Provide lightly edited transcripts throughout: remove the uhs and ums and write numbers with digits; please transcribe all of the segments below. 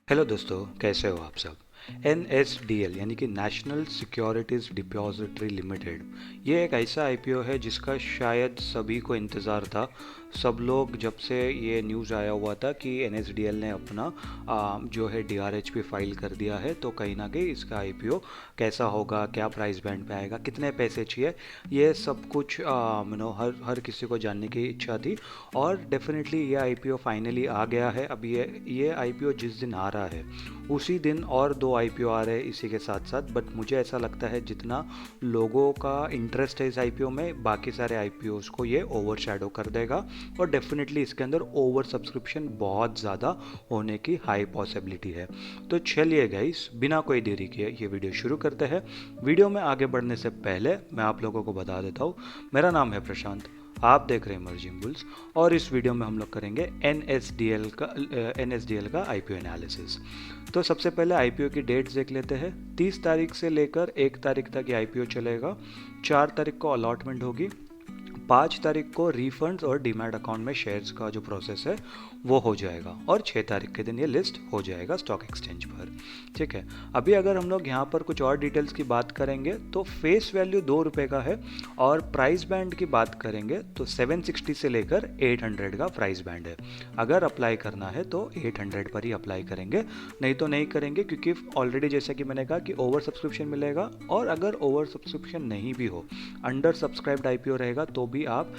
Hello दोस्तों, कैसे हो आप सब। NSDL यानी कि नेशनल सिक्योरिटीज़ डिपॉजिटरी लिमिटेड, ये एक ऐसा IPO है जिसका शायद सभी को इंतज़ार था। सब लोग जब से ये न्यूज़ आया हुआ था कि NSDL ने अपना जो है DRHP फाइल कर दिया है, तो कहीं ना कहीं इसका IPO कैसा होगा, क्या प्राइस बैंड पे आएगा, कितने पैसे चाहिए, ये सब कुछ हर हर किसी को जानने की इच्छा थी। और डेफिनेटली ये IPO फाइनली आ गया है। अब ये IPO जिस दिन आ रहा है उसी दिन और दो IPO आ रहे हैं इसी के साथ साथ। बट मुझे ऐसा लगता है जितना लोगों का इंटरेस्ट है इस IPO में, बाकी सारे IPOs को ये ओवर शैडो कर देगा। और डेफिनेटली इसके अंदर ओवर सब्सक्रिप्शन बहुत ज़्यादा होने की हाई पॉसिबिलिटी है। तो चलिए गाइस, बिना कोई देरी किए ये वीडियो शुरू करते हैं। वीडियो में आगे बढ़ने से पहले मैं आप लोगों को बता देता हूँ, मेरा नाम है प्रशांत, आप देख रहे हैं इमर्जिंग बुल्स। और इस वीडियो में हम लोग करेंगे NSDL का IPO एनालिसिस। तो सबसे पहले IPO की डेट्स देख लेते हैं। 30 तारीख से लेकर 1 तारीख तक ये IPO चलेगा। 4 तारीख को अलॉटमेंट होगी। 5 तारीख को रिफंड्स और डीमैट अकाउंट में शेयर्स का जो प्रोसेस है वो हो जाएगा। और 6 तारीख के दिन ये लिस्ट हो जाएगा स्टॉक एक्सचेंज पर। ठीक है, अभी अगर हम लोग यहाँ पर कुछ और डिटेल्स की बात करेंगे तो फेस वैल्यू ₹2 का है। और प्राइस बैंड की बात करेंगे तो 760 से लेकर 800 का प्राइस बैंड है। अगर अप्लाई करना है तो 800 पर ही अप्लाई करेंगे, नहीं तो नहीं करेंगे, क्योंकि ऑलरेडी जैसा कि मैंने कहा कि ओवर सब्सक्रिप्शन मिलेगा। और अगर ओवर सब्सक्रिप्शन नहीं भी हो, अंडर सब्सक्राइब्ड IPO रहेगा, तो भी आप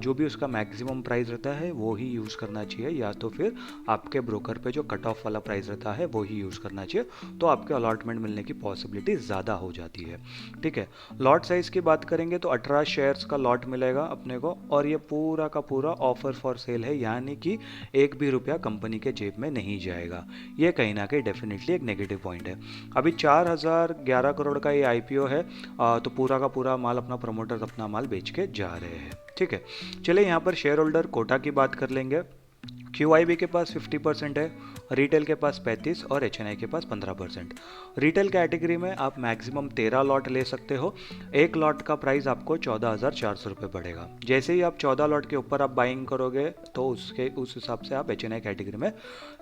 जो भी उसका मैक्सिमम प्राइस रहता है वो ही यूज़ करना चाहिए, या तो फिर आपके ब्रोकर पे जो कट ऑफ वाला प्राइस रहता है वो ही यूज़ करना चाहिए। तो आपके अलॉटमेंट मिलने की पॉसिबिलिटी ज़्यादा हो जाती है। ठीक है, लॉट साइज़ की बात करेंगे तो 18 शेयर्स का लॉट मिलेगा अपने को। और ये पूरा का पूरा ऑफर फॉर सेल है, यानी कि एक भी रुपया कंपनी के जेब में नहीं जाएगा। ये कहीं ना कहीं डेफिनेटली एक नेगेटिव पॉइंट है। अभी 4011 करोड़ का ये IPO है। तो पूरा का पूरा माल अपना प्रमोटर्स अपना माल बेच के जा रहे हैं। ठीक है, चलिए यहाँ पर शेयर होल्डर कोटा की बात कर लेंगे। QIB के पास 50% है, रिटेल के पास 35 और HNI के पास 15%। रिटेल कैटेगरी में आप मैक्सिमम 13 लॉट ले सकते हो। एक लॉट का प्राइस आपको 14,400 पड़ेगा। जैसे ही आप 14 लॉट के ऊपर आप बाइंग करोगे तो उस हिसाब से आप HNI कैटेगरी में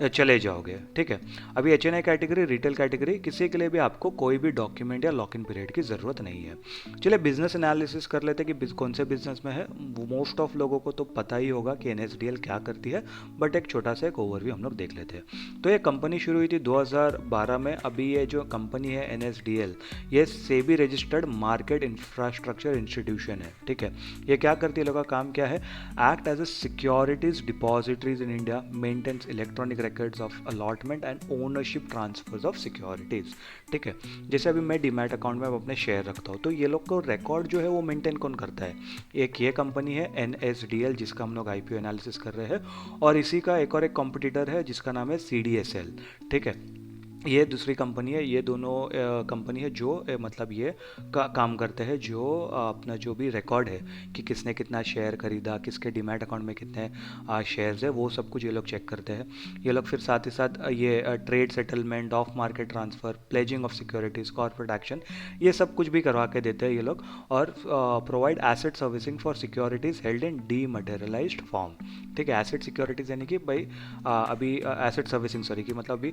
चले जाओगे। ठीक है, अभी HNI कैटेगरी, रिटेल कैटेगरी, किसी के लिए भी आपको कोई भी डॉक्यूमेंट या लॉक इन पीरियड की ज़रूरत नहीं है। चलिए बिजनेस एनालिसिस कर लेते हैं कि कौन से बिजनेस में है। मोस्ट ऑफ लोगों को तो पता ही होगा कि NSDL क्या करती है, बट एक छोटा सा एक ओवरव्यू हम लोग देख लेते हैं। तो ये कंपनी शुरू हुई थी 2012 में। अभी ये जो कंपनी है NSDL, ये SEBI registered market infrastructure institution है। ठीक है, ये क्या करती है, लोगों का काम क्या है, act as a securities depositories in India, maintains electronic records of allotment and ownership transfers of securities. ठीक है, जैसे अभी मैं डीमैट अकाउंट में अपने शेयर रखता हूँ, तो ये लोग को रिकॉर्ड जो है वो मेंटेन कौन करता है, एक ये कंपनी है NSDL, जिसका हम लोग IPO एनालिसिस कर रहे हैं। और इसी का एक और एक कॉम्पिटिटर है जिसका नाम है CDSL। ठीक है, ये दूसरी कंपनी है। ये दोनों कंपनी है जो मतलब ये काम करते हैं, जो अपना जो भी रिकॉर्ड है कि किसने कितना शेयर खरीदा, किसके डीमैट अकाउंट में कितने शेयर्स है, वो सब कुछ ये लोग चेक करते हैं। ये लोग फिर साथ ही साथ ये trade settlement, of market transfer, pledging of securities, corporate action, ये सब कुछ भी करवा के देते हैं ये लोग। और provide asset servicing for securities held in dematerialized form. ठीक है, एसेट सिक्योरिटीज़ यानी कि भाई अभी एसेट सर्विसिंग, सॉरी, कि मतलब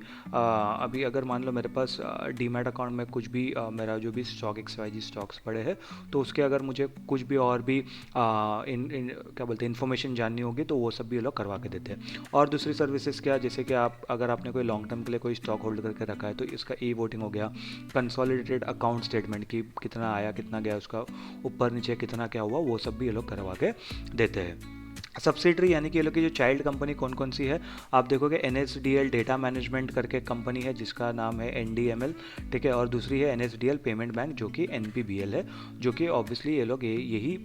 अभी अगर मान लो मेरे पास डीमैट अकाउंट में कुछ भी मेरा जो भी स्टॉक XYZ स्टॉक्स पड़े हैं, तो उसके अगर मुझे कुछ भी और भी क्या बोलते हैं इन्फॉर्मेशन जाननी होगी, तो वो सब भी ये लोग करवा के देते हैं। और दूसरी सर्विसेज क्या, जैसे कि आप अगर आपने कोई लॉन्ग टर्म के लिए कोई स्टॉक होल्ड करके रखा है, तो इसका वोटिंग हो गया, कंसोलिडेटेड अकाउंट स्टेटमेंट की कितना आया कितना गया, उसका ऊपर नीचे कितना क्या हुआ, वो सब भी ये लोग करवा के देते हैं। सब्सिडरी यानी कि ये लोग की जो चाइल्ड कंपनी कौन कौन सी है, आप देखोगे NSDL डेटा मैनेजमेंट करके कंपनी है जिसका नाम है NDML। ठीक है, और दूसरी है NSDL पेमेंट बैंक जो कि NPBL है, जो कि ऑब्वियसली ये लोग यही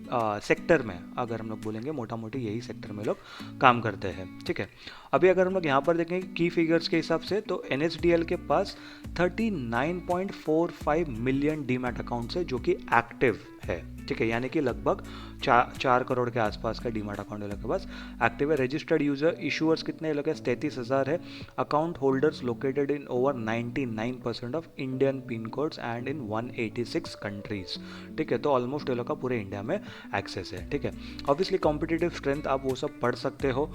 सेक्टर में, अगर हम लोग बोलेंगे मोटा मोटी यही सेक्टर में लोग काम करते हैं। ठीक है, अभी अगर हम लोग यहाँ पर देखेंगे की फिगर्स के हिसाब से, तो NSDL के पास 39.45 मिलियन डीमैट अकाउंट्स है जो कि एक्टिव है, ठीक है, यानी कि लगभग 4 करोड़ के आसपास का डीमार्ट अकाउंट ये लोग के पास एक्टिव है। रजिस्टर्ड यूजर इशूअर्स कितने लोग 33,000 है। Account holders located in over 99% of Indian pin codes and in 186 countries, ठीक है, तो ऑलमोस्ट ये लोग का पूरे इंडिया में एक्सेस है, ठीक है। ऑब्वियसली कॉम्पिटिटिव स्ट्रेंथ आप वो सब पढ़ सकते हो।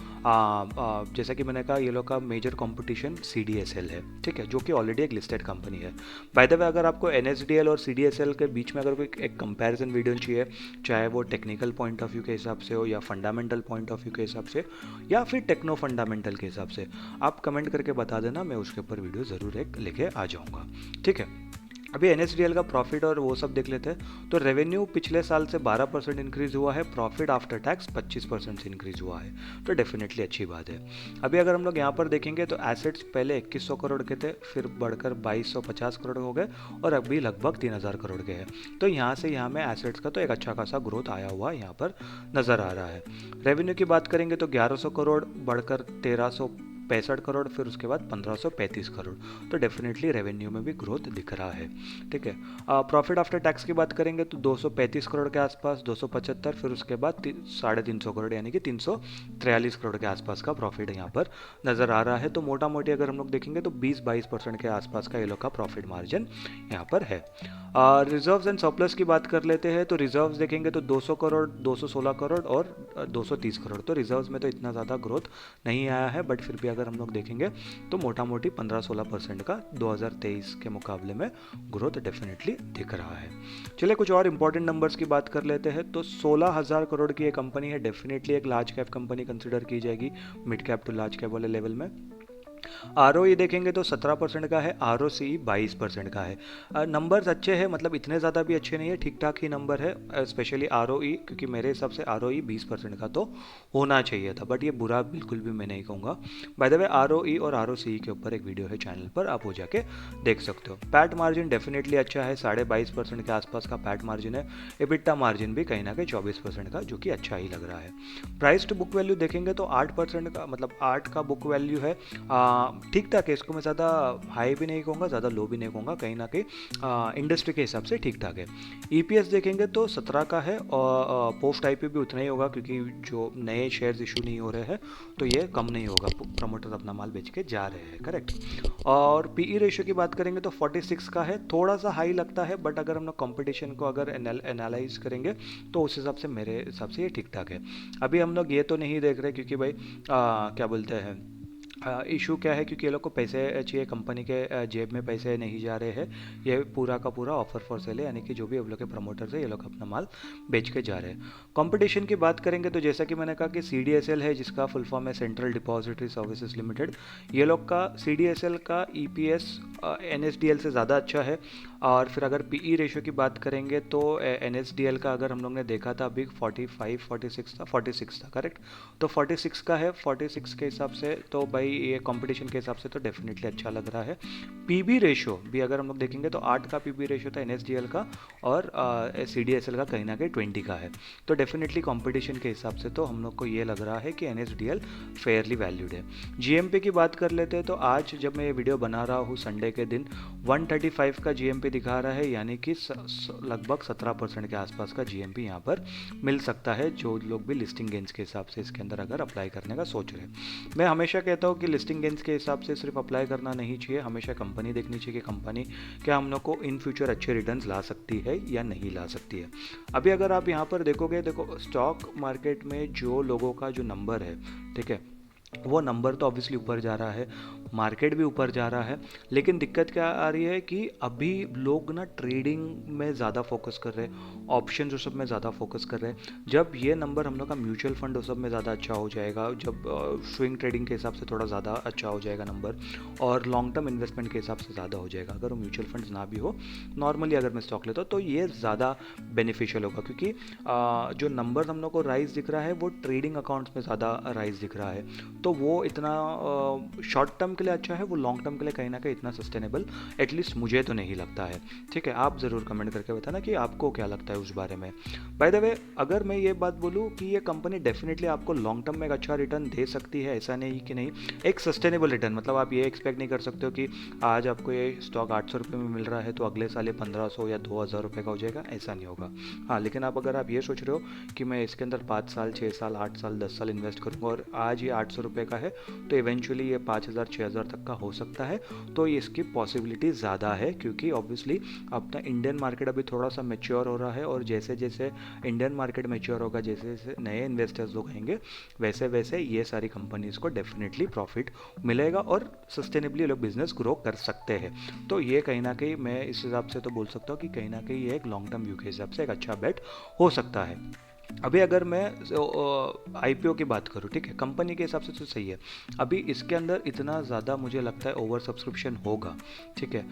जैसा कि मैंने कहा ये लोग का मेजर कॉम्पिटिशन CDSL है, ठीक है, जो कि ऑलरेडी एक लिस्टेड कंपनी है। बाय द वे अगर आपको NSDL और CDSL के बीच में अगर कोई एक कंपैरिजन वीडियो चाहिए, चाहे वो टेक्निकल पॉइंट ऑफ व्यू के हिसाब से हो या फंडामेंटल पॉइंट ऑफ व्यू के हिसाब से या फिर टेक्नो फंडामेंटल के हिसाब से, आप कमेंट करके बता देना, मैं उसके ऊपर वीडियो ज़रूर एक लेके आ जाऊँगा, ठीक है। अभी NSDL का प्रॉफिट और वो सब देख लेते हैं। तो रेवेन्यू पिछले साल से 12% इंक्रीज हुआ है, प्रॉफिट आफ्टर टैक्स 25% से इंक्रीज हुआ है, तो डेफिनेटली अच्छी बात है। अभी अगर हम लोग यहाँ पर देखेंगे तो एसेट्स पहले 2100 करोड़ के थे, फिर बढ़कर 2250 करोड़ हो गए और अभी लगभग 3000 करोड़ के हैं। तो यहाँ से यहाँ में एसेट्स का तो एक अच्छा खासा ग्रोथ आया हुआ यहाँ पर नज़र आ रहा है। रेवेन्यू की बात करेंगे तो 1100 करोड़ बढ़कर 1365 करोड़, फिर उसके बाद 1535 करोड़, तो डेफिनेटली रेवेन्यू में भी ग्रोथ दिख रहा है, ठीक है। प्रॉफिट आफ्टर टैक्स की बात करेंगे तो 235 करोड़ के आसपास, 275, फिर उसके बाद 350 करोड़ यानी कि 343 करोड़ के आसपास का प्रॉफिट यहाँ पर नज़र आ रहा है। तो मोटा मोटी अगर हम लोग देखेंगे तो 20-22% के आसपास का ये लोग का प्रॉफिट मार्जिन यहाँ पर है। रिजर्व्स एंड सरप्लस की बात कर लेते हैं तो रिजर्व्स देखेंगे तो 200 करोड़, 216 करोड़ और 230 करोड़, तो रिजर्व्स में तो इतना ज़्यादा ग्रोथ नहीं आया है, बट फिर भी अगर हम लोग देखेंगे तो मोटा मोटी 15-16% का 2023 के मुकाबले में ग्रोथ डेफिनेटली दिख रहा है। चलिए कुछ और इंपॉर्टेंट नंबर्स की बात कर लेते हैं। तो 16,000 करोड़ की ये कंपनी है, डेफिनेटली एक लार्ज कैप कंपनी कंसिडर की जाएगी mid cap to large cap वाले लेवल में। ROE देखेंगे तो 17% का है, ROCE 22% का है। नंबर्स अच्छे हैं, मतलब इतने ज़्यादा भी अच्छे नहीं है, ठीक ठाक ही नंबर है, स्पेशली ROE, क्योंकि मेरे हिसाब से ROE 20% का तो होना चाहिए था, बट ये बुरा बिल्कुल भी मैं नहीं कहूँगा। बाय द वे ROE और ROCE के ऊपर एक वीडियो है चैनल पर, आप वो जाके देख सकते हो। पैट मार्जिन डेफिनेटली अच्छा है, 22.5% के आसपास का पैट मार्जिन है। EBITDA मार्जिन भी कहीं ना कहीं 24% का, जो कि अच्छा ही लग रहा है। प्राइस टू बुक वैल्यू देखेंगे तो 8% का, मतलब 8 का बुक वैल्यू है। ठीक ठाक है, इसको मैं ज़्यादा हाई भी नहीं कहूँगा, ज़्यादा लो भी नहीं कहूँगा, कहीं ना कहीं इंडस्ट्री के हिसाब से ठीक ठाक है। EPS देखेंगे तो 17 का है और पोस्ट IPO भी उतना ही होगा, क्योंकि जो नए शेयर्स इशू नहीं हो रहे हैं तो ये कम नहीं होगा, प्रमोटर्स अपना माल बेच के जा रहे हैं, करेक्ट। और PE रेशियो की बात करेंगे तो 46 का है, थोड़ा सा हाई लगता है, बट अगर हम लोग कॉम्पिटिशन को अगर एनालाइज करेंगे तो उस हिसाब से मेरे हिसाब से ये ठीक ठाक है। अभी हम लोग ये तो नहीं देख रहे, क्योंकि भाई क्या बोलते हैं, इशू क्या है, क्योंकि ये लोग को पैसे चाहिए, कंपनी के जेब में पैसे नहीं जा रहे हैं, ये पूरा का पूरा ऑफर फॉर सेल है, यानी कि जो भी अब लोग के प्रमोटर्स है ये लोग अपना माल बेच के जा रहे हैं। कंपटीशन की बात करेंगे तो जैसा कि मैंने कहा कि CDSL है, जिसका फुल फॉर्म है सेंट्रल डिपॉजिटरी सर्विसेज लिमिटेड, ये लोग का CDSL का EPS NSDL से ज़्यादा अच्छा है। और फिर अगर PE रेशियो की बात करेंगे तो NSDL का अगर हम लोग ने देखा था अभी 46 था करेक्ट, तो 46 का है, 46 के हिसाब से तो भाई ये कंपटीशन के हिसाब से तो डेफिनेटली अच्छा लग रहा है। PB रेशियो भी अगर हम लोग देखेंगे तो 8 का PB रेशियो था NSDL का, और CDSL का कहीं ना कहीं 20 का है, तो डेफिनेटली कंपटीशन के हिसाब से तो हम लोग को ये लग रहा है कि NSDL फेयरली वैल्यूड है। GMP की बात कर लेते हैं तो आज जब मैं ये वीडियो बना रहा हूँ संडे के दिन 135 का GMP दिखा रहा है, यानी कि लगभग 17% के आसपास का GMP यहाँ पर मिल सकता है, जो लोग भी लिस्टिंग गेंस के हिसाब से इसके अंदर अगर अप्लाई करने का सोच रहे हैं। मैं हमेशा कहता हूँ कि लिस्टिंग गेंस के हिसाब से सिर्फ अप्लाई करना नहीं चाहिए, हमेशा कंपनी देखनी चाहिए कि कंपनी क्या हम लोग को इन फ्यूचर अच्छे रिटर्न्स ला सकती है या नहीं ला सकती है। अभी अगर आप यहाँ पर देखोगे, देखो स्टॉक मार्केट में जो लोगों का जो नंबर है, ठीक है, वो नंबर तो ऑब्वियसली ऊपर जा रहा है, मार्केट भी ऊपर जा रहा है, लेकिन दिक्कत क्या आ रही है कि अभी लोग ना ट्रेडिंग में ज़्यादा फोकस कर रहे हैं, ऑप्शन उस सब में ज़्यादा फोकस कर रहे हैं। जब ये नंबर हम लोग का म्यूचुअल फंड उस सब में ज़्यादा अच्छा हो जाएगा, जब स्विंग ट्रेडिंग के हिसाब से थोड़ा ज़्यादा अच्छा हो जाएगा नंबर, और लॉन्ग टर्म इन्वेस्टमेंट के हिसाब से ज़्यादा हो जाएगा, अगर वो म्यूचुअल फंड्स ना भी हो, नॉर्मली अगर मैं स्टॉक लेता हूँ तो ये ज़्यादा बेनिफिशियल होगा, क्योंकि जो नंबर हम लोग को राइज दिख रहा है वो ट्रेडिंग अकाउंट्स में ज़्यादा राइज दिख रहा है, तो वो इतना शॉर्ट टर्म के लिए अच्छा है वो लॉन्ग टर्म के लिए कहीं ना कहीं इतना सस्टेनेबल एटलीस्ट मुझे तो नहीं लगता है। ठीक है, आप ज़रूर कमेंट करके बताना कि आपको क्या लगता है उस बारे में। बाय द वे, अगर मैं ये बात बोलूँ कि ये कंपनी डेफिनेटली आपको लॉन्ग टर्म में एक अच्छा रिटर्न दे सकती है, ऐसा नहीं कि नहीं, एक सस्टेनेबल रिटर्न, मतलब आप ये एक्सपेक्ट नहीं कर सकते हो कि आज आपको ये स्टॉक 800 रुपये में मिल रहा है तो अगले साल ये 1500 या 2000 रुपये का हो जाएगा, ऐसा नहीं होगा। हाँ, लेकिन अगर आप ये सोच रहे हो कि मैं इसके अंदर 5 साल 6 साल 8 साल 10 साल इन्वेस्ट करूँगा और आज ये 800 रुपये का है तो इवेंचुअली ये 5000 6000 तक का हो सकता है, तो इसकी पॉसिबिलिटी ज़्यादा है, क्योंकि ऑब्वियसली अपना इंडियन मार्केट अभी थोड़ा सा मेच्योर हो रहा है और जैसे जैसे इंडियन मार्केट मेच्योर होगा, जैसे जैसे नए इन्वेस्टर्स लोग आएंगे, वैसे वैसे ये सारी कंपनीज को डेफिनेटली प्रॉफिट मिलेगा और सस्टेनेबली लोग बिजनेस ग्रो कर सकते हैं। तो ये कहीं ना कहीं मैं इस हिसाब से तो बोल सकता हूँ कि कहीं ना कहीं ये एक लॉन्ग टर्म व्यू के हिसाब से एक अच्छा बेट हो सकता है। अभी अगर मैं आईपीओ की बात करूँ, ठीक है, कंपनी के हिसाब से तो सही है। अभी इसके अंदर इतना ज़्यादा मुझे लगता है ओवर सब्सक्रिप्शन होगा। ठीक है,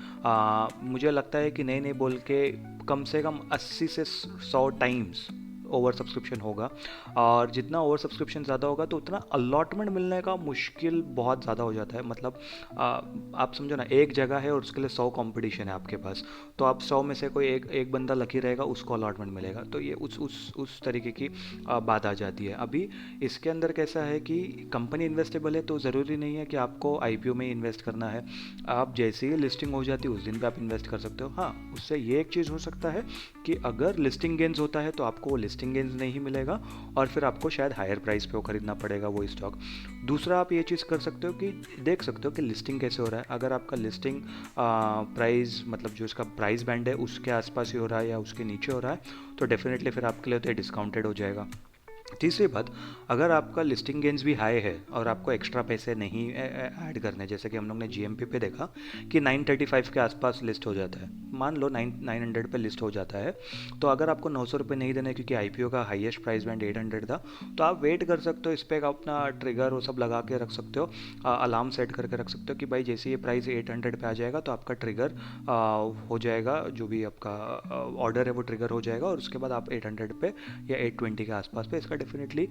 मुझे लगता है कि नहीं नहीं बोल के कम से कम 80 से 100 टाइम्स ओवर सब्सक्रिप्शन होगा, और जितना ओवर सब्सक्रिप्शन ज़्यादा होगा तो उतना अलॉटमेंट मिलने का मुश्किल बहुत ज़्यादा हो जाता है। मतलब आप समझो ना, एक जगह है और उसके लिए 100 कंपटीशन है आपके पास, तो आप 100 में से कोई एक एक बंदा लकी रहेगा, उसको अलॉटमेंट मिलेगा, तो ये उस तरीके की बात आ जाती है। अभी इसके अंदर कैसा है कि कंपनी इन्वेस्टेबल है तो ज़रूरी नहीं है कि आपको आईपीओ में ही इन्वेस्ट करना है। आप जैसे ही लिस्टिंग हो जाती है उस दिन पे आप इन्वेस्ट कर सकते हो। हाँ, उससे ये एक चीज़ हो सकता है कि अगर लिस्टिंग गेंस होता है तो आपको वो लिस्टिंग गेंस नहीं मिलेगा और फिर आपको शायद हायर प्राइस पे वो खरीदना पड़ेगा वो स्टॉक। दूसरा, आप ये चीज़ कर सकते हो कि देख सकते हो कि लिस्टिंग कैसे हो रहा है। अगर आपका लिस्टिंग प्राइस, मतलब जो इसका प्राइस बैंड है उसके आसपास ही हो रहा है या उसके नीचे हो रहा है, तो डेफिनेटली फिर आपके लिए तो ये डिस्काउंटेड हो जाएगा। तीसरी बात, अगर आपका लिस्टिंग गेंस भी हाई है और आपको एक्स्ट्रा पैसे नहीं ऐड करने, जैसे कि हम लोग ने जीएमपी पे देखा कि 935 के आसपास लिस्ट हो जाता है, मान लो 900 पे लिस्ट हो जाता है, तो अगर आपको 900 रुपये नहीं देने क्योंकि आईपीओ का हाईएस्ट प्राइस बैंड 800 था, तो आप वेट कर सकते हो, इस पर अपना ट्रिगर वो सब लगा के रख सकते हो, अलार्म सेट करके रख सकते हो कि भाई जैसे ये प्राइस 800 पे आ जाएगा तो आपका ट्रिगर हो जाएगा, जो भी आपका ऑर्डर है वो ट्रिगर हो जाएगा, और उसके बाद आप 800 पे या 820 के आसपास पे इसका डेफिनेटली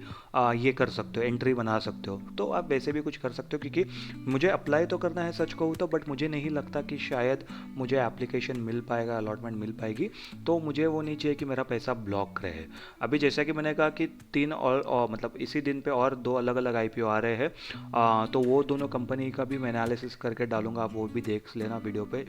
ये कर सकते हो, एंट्री बना सकते हो। तो आप वैसे भी कुछ कर सकते हो, क्योंकि मुझे अप्लाई तो करना है सच कहूँ तो, बट मुझे नहीं लगता कि शायद मुझे एप्लीकेशन मिल पाएगा, अलॉटमेंट मिल पाएगी, तो मुझे वो नहीं चाहिए कि मेरा पैसा ब्लॉक रहे। अभी जैसा कि मैंने कहा कि 3 और मतलब इसी दिन पे और 2 अलग अलग आईपीओ आ रहे हैं, तो वो दोनों कंपनी का भी मैं एनालिसिस करके डालूंगा, आप वो भी देख लेना वीडियो पे,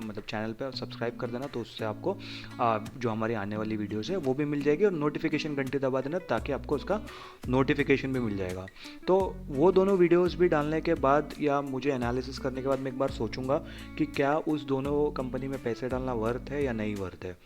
मतलब चैनल पे सब्सक्राइब कर देना, तो उससे आपको जो हमारी आने वाली वीडियोज़ है वो भी मिल जाएगी, और नोटिफिकेशन घंटी दबा देना ताकि आपको उसका नोटिफिकेशन भी मिल जाएगा। तो वो दोनों वीडियोस भी डालने के बाद या मुझे एनालिसिस करने के बाद मैं एक बार सोचूंगा कि क्या उस दोनों कंपनी में पैसे डालना वर्थ है या नहीं वर्थ है।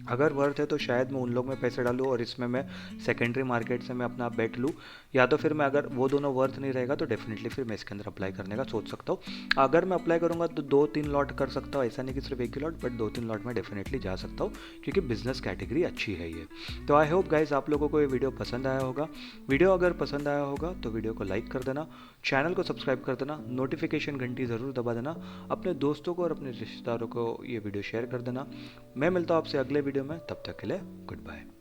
अगर वर्थ है तो शायद मैं उन लोग में पैसे डालूँ और इसमें मैं सेकेंडरी मार्केट से मैं अपना बेट लूँ, या तो फिर मैं, अगर वो दोनों वर्थ नहीं रहेगा तो डेफिनेटली फिर मैं इसके अंदर अप्लाई करने का सोच सकता हूँ। अगर मैं अप्लाई करूँगा तो 2-3 लॉट कर सकता हूँ, ऐसा नहीं कि सिर्फ एक ही लॉट, बट 2-3 लॉट में डेफिनेटली जा सकता हूँ, क्योंकि बिजनेस कैटेगरी अच्छी है ये। तो आई होप गाइज आप लोगों को ये वीडियो पसंद आया होगा। वीडियो अगर पसंद आया होगा तो वीडियो को लाइक कर देना, चैनल को सब्सक्राइब कर देना, नोटिफिकेशन घंटी ज़रूर दबा देना, अपने दोस्तों को और अपने रिश्तेदारों को ये वीडियो शेयर कर देना। मैं मिलता हूँ आपसे अगले वीडियो में, तब तक के लिए गुड बाय।